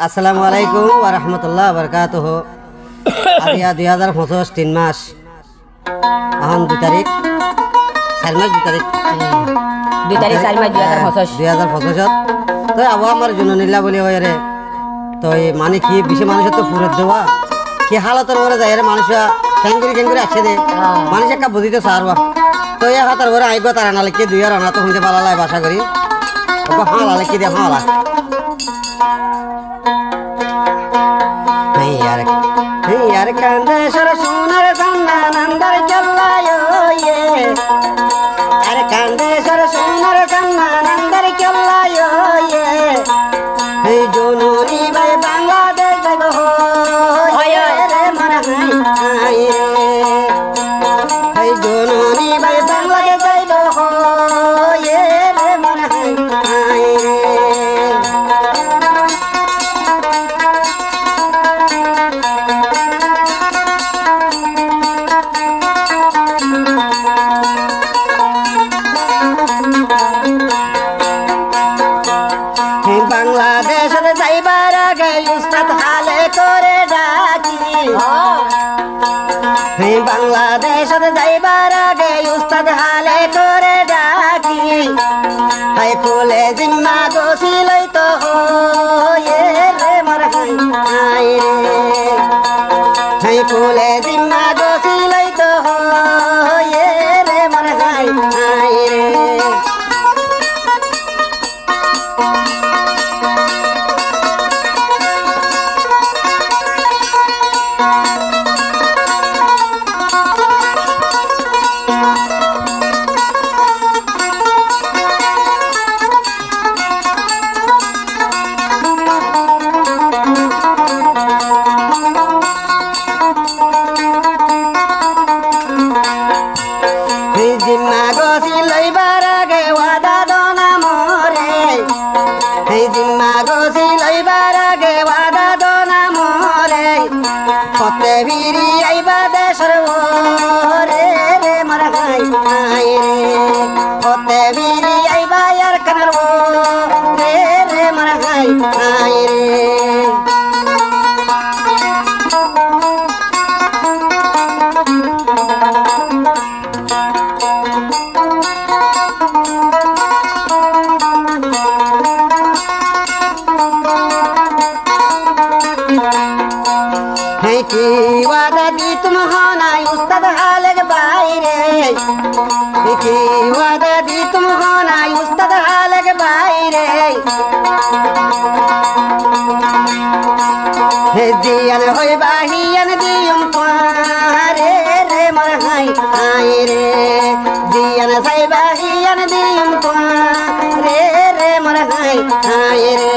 আসসালামু আলাইকুম ওয়া রাহমাতুল্লাহি ওয়া বারাকাতুহু। আজিয়া 2025 3 মাস আহম 2 তারিখ 4 মাস 2 তারিখ 4 মাস 2025 তো আবু আমার জন্য নিলা বলি হয় রে। তো এই মানে কি বেশি মানুষের তো ফুরত দেওয়া কি হালতের পরে যায় রে, মানুষ ক্যাঙ্গুরি আছে দে মানুষ একটা বুঝিতে সারবা। তো এই হাতার পরে আইব তারা নালে কি দুই রানা তো শুনতে পালা লাই বাসা করি ওকে হালা কি দে হালা यार कांदेश्वर सोनर सन्ना नंदर चल्लायो ये यार कांदेश्वर सोनर सन्ना नंदर चल्लायो ये हे जोनोनी भाई बांग्लादेश जाइबो हो ये रे मन हाय हे जोनोनी भाई बांग्लादेश जाइबो हो ये रे मन हाय বাংলাদেশের যাইবার আগে উস্তাদ হালে করে ডাকি বাংলাদেশের যাইবার আগে উস্তাদ হালে করে ডাকি হাই কোলে জিম্মা গোসি লইতো হয়ে রে মর হাই রে হাই কোলে জিম্মা গোসি লইতো হয়ে রে মর হাই রে জিম্মা গছি লইবার আগে ওয়াদা দনা মরে জিম্মা গছি লইবার আগে ওয়াদা দনা মরে কতে বিরি আইবা দেশর রে রে মর হাই হাই রে কতে বিরি আইবা আর কানার রে রে মর হাই হাই রে কি ওয়াদা দি তুম হনাই উস্তাদ হালের বাইরে কি ওয়াদা দি তুম হনাই উস্তাদ হালের বাইরে হে দিয়ান হই বাহিয়ান দিয়ম পারে রে মর হাই হাই রে দিয়ান সাই বাহিয়ান দিয়ম পারে রে মর হাই হাই রে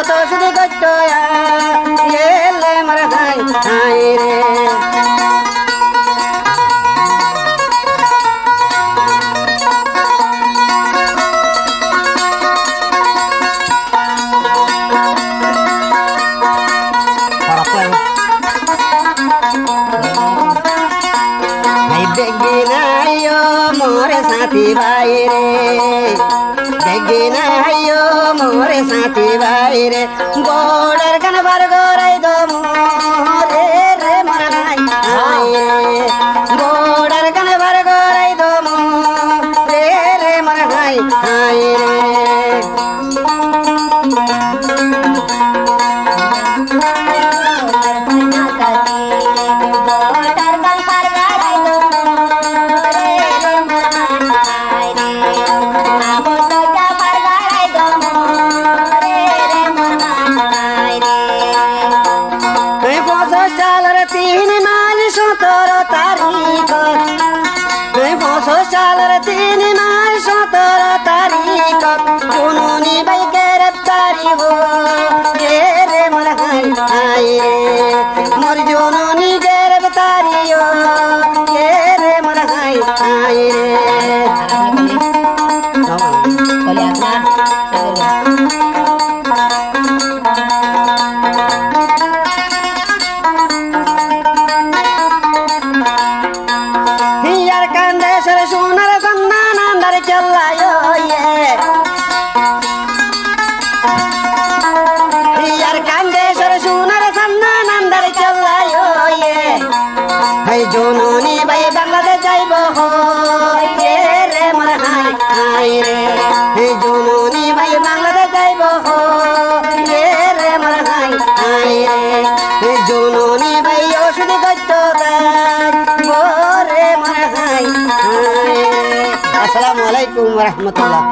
কত শুধু কষ্ট এলে মর হাই হাই রে বেগিনাইও মোরে সাথী ভাই রে বেগিনাইও মোরে সাথী ভাই রে গোড়ের গান বার গড়াই দো মোরে রে মোর ভাই হাই রে গোড়ের গান বার গড়াই দো মোরে রে মোর ভাই হাই রে সালের 3 মাস 17 তারিখ জননী ভাই গ্রেপ্তারি হো রে মোর হাই হাই রে মোর জননী গ্রেপ্তারি হো রে মোর হাই হাই রে বলে আপনার হিয়ার কান্দে সরে সোনার সন্ধান আন্দার চল্লায় হিয়ার কান্দে সরে সোনার সন্ধান আন্দার চল্লায় হাই জননী ভাই বাংলাদেশ যাইব রে মোর হাই হাই রে হে জননী ভাই বাংলাদেশ যাইব রে মোর হাই হাই রে হে জননী ভাই ওষুধ করত রে মোর হাই হাই। আসসালামু আলাইকুম ওয়া রাহমাতুল্লাহ।